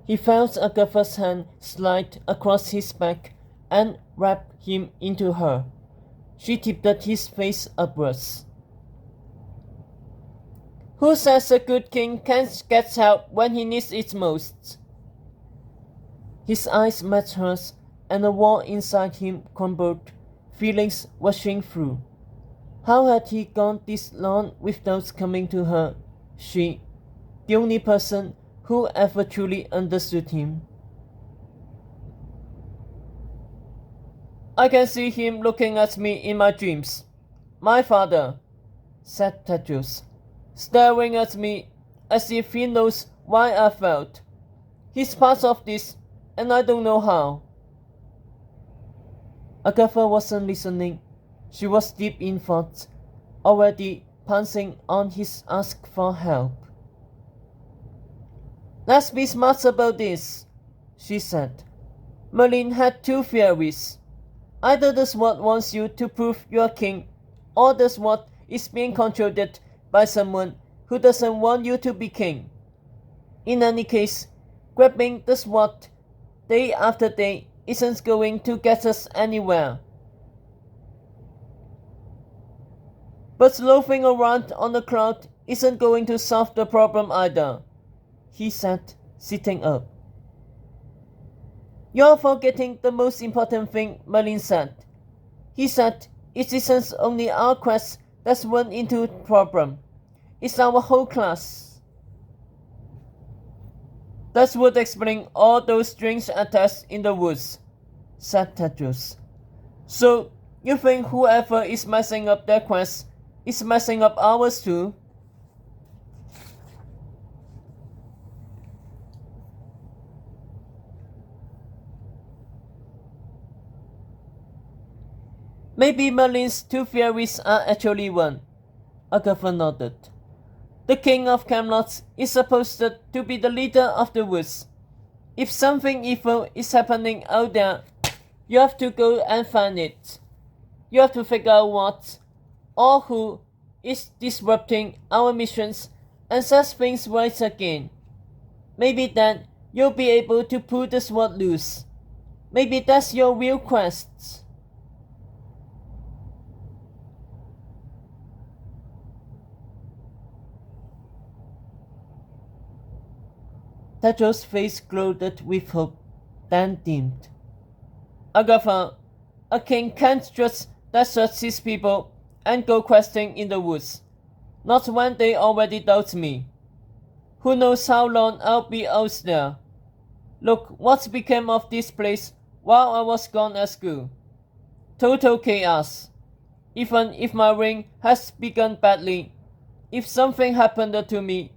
He felt Agatha's hand slide across his back and wrap him into her. She tilted his face upwards. Who says a good king can't get help when he needs it most? His eyes met hers, and a wall inside him crumbled, feelings rushing through. How had he gone this long without coming to her? She, the only person who ever truly understood him. I can see him looking at me in my dreams. My father, said Tedros, staring at me as if he knows why I felt. He's part of this, and I don't know how. Agatha wasn't listening. She was deep in thought, already pouncing on his ask for help. Let's be smart about this, she said. Merlin had two theories. Either the sword wants you to prove you're king, or the sword is being controlled by someone who doesn't want you to be king. In any case, grabbing the sword day after day isn't going to get us anywhere. But loafing around on the cloud isn't going to solve the problem either, he said, sitting up. You're forgetting the most important thing, Merlin said. He said it isn't only our quest that's run into the problem. It's our whole class. That would explain all those strange attacks in the woods, said Tedros. So, you think whoever is messing up their quest is messing up ours too? Maybe Merlin's two theories are actually one, Agatha nodded. The king of Camelot is supposed to be the leader of the woods. If something evil is happening out there, you have to go and find it. You have to figure out what or who is disrupting our missions and set things right again. Maybe then you'll be able to pull the sword loose. Maybe that's your real quest. Tedros' face glowed with hope, then dimmed. Agatha, a king can't just desert his people and go questing in the woods. Not when they already doubt me. Who knows how long I'll be out there. Look what became of this place while I was gone at school. Total chaos. Even if my reign has begun badly, if something happened to me,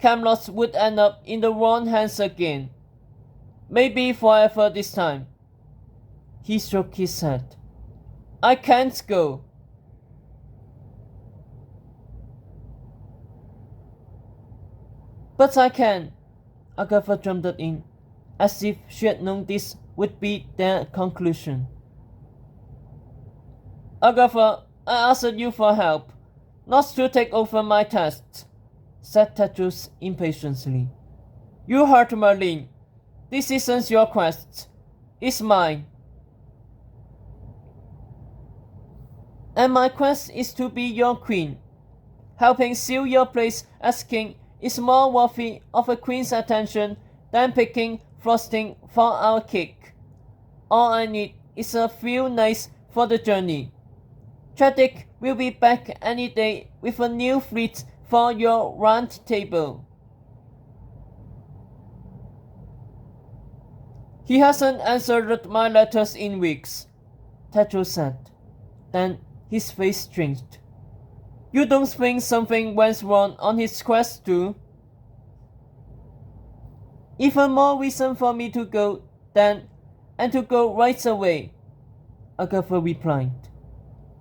Camelot would end up in the wrong hands again. Maybe forever this time. He shook his head. I can't go. But I can, Agatha jumped in, as if she had known this would be their conclusion. Agatha, I asked you for help, not to take over my tasks, said Tedros impatiently. You heard Merlin. This isn't your quest. It's mine. And my quest is to be your queen. Helping seal your place as king is more worthy of a queen's attention than picking frosting for our cake. All I need is a few nights for the journey. Tragic will be back any day with a new fleet for your round table. He hasn't answered my letters in weeks, Tedros said. Then his face changed. You don't think something went wrong on his quest too? Even more reason for me to go then, and to go right away, Agatha replied.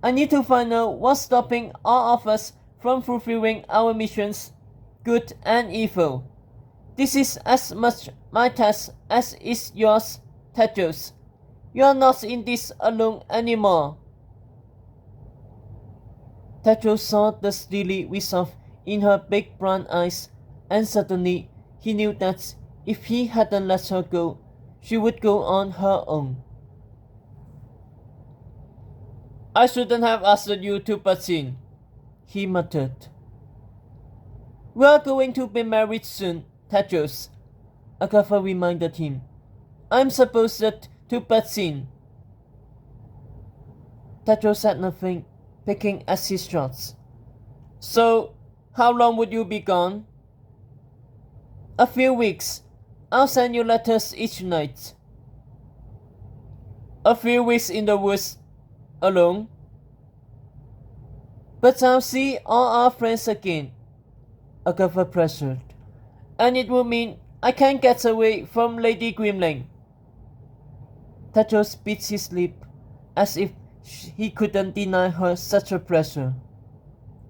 I need to find out what's stopping all of us from fulfilling our missions, good and evil. This is as much my task as is yours, Tedros. You are not in this alone anymore. Tedros saw the steely resolve in her big brown eyes, and suddenly he knew that If he hadn't let her go, she would go on her own. I shouldn't have asked you to butt in, he muttered. We're going to be married soon, Tedros, Agatha reminded him. I'm supposed to butt in. Tedros said nothing, picking at his straws. So, how long would you be gone? A few weeks. I'll send you letters each night. A few weeks in the woods alone? But I'll see all our friends again, Agatha pressured. And it will mean I can't get away from Lady Grimling. Tedros bit his lip as if he couldn't deny her such a pressure.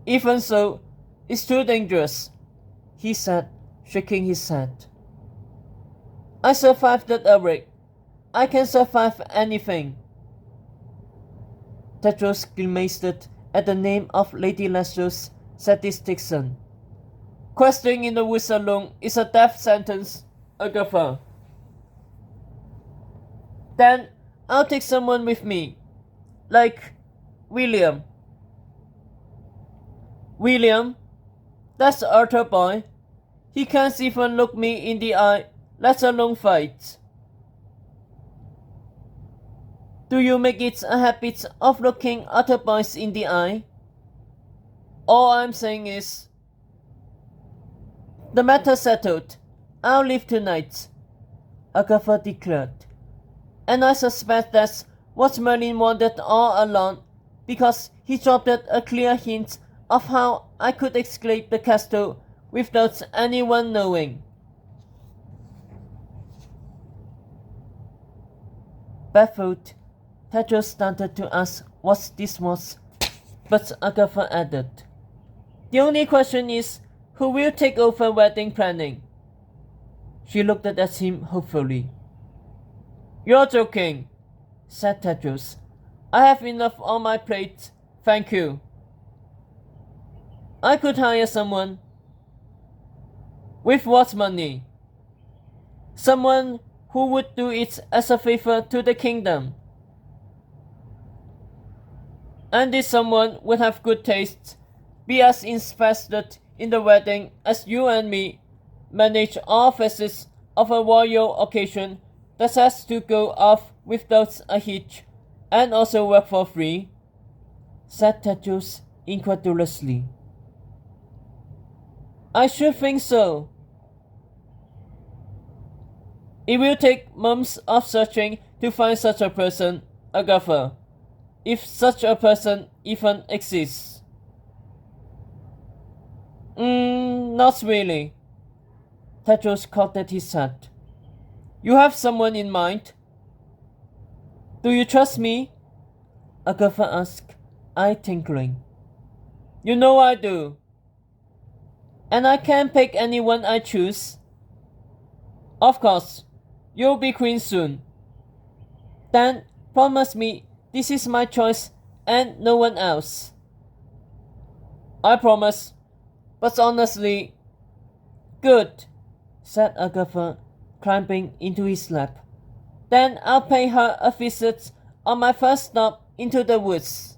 Even so, it's too dangerous, he said, shaking his head. I survived that outbreak. I can survive anything. Tedros grimaced at the name of Lady Lestros's sadistic son. Questing in the woods alone is a death sentence, Agatha. Then I'll take someone with me. Like William. William? That's the Arthur boy. He can't even look me in the eye, let alone fight. Do you make it a habit of looking other boys in the eye? All I'm saying is, the matter settled. I'll leave tonight, Agatha declared. And I suspect that's what Merlin wanted all along, because he dropped a clear hint of how I could escape the castle without anyone knowing. Baffled, Tedros started to ask what this was, but Agatha added, The only question is, who will take over wedding planning? She looked at him hopefully. You're joking, said Tedros. I have enough on my plate, thank you. I could hire someone. With what money? Someone who would do it as a favor to the kingdom. And this someone would have good taste, be as invested in the wedding as you and me, manage all facets of a royal occasion that has to go off without a hitch, and also work for free, said Tedros incredulously. I should think so. It will take months of searching to find such a person, Agatha, if such a person even exists. Not really. Tedros cocked his head. You have someone in mind? Do you trust me? Agatha asked, eye twinkling. You know I do. And I can pick anyone I choose. Of course, you'll be queen soon. Then promise me this is my choice and no one else. I promise, but honestly, good, said Agatha, climbing into his lap. Then I'll pay her a visit on my first stop into the woods.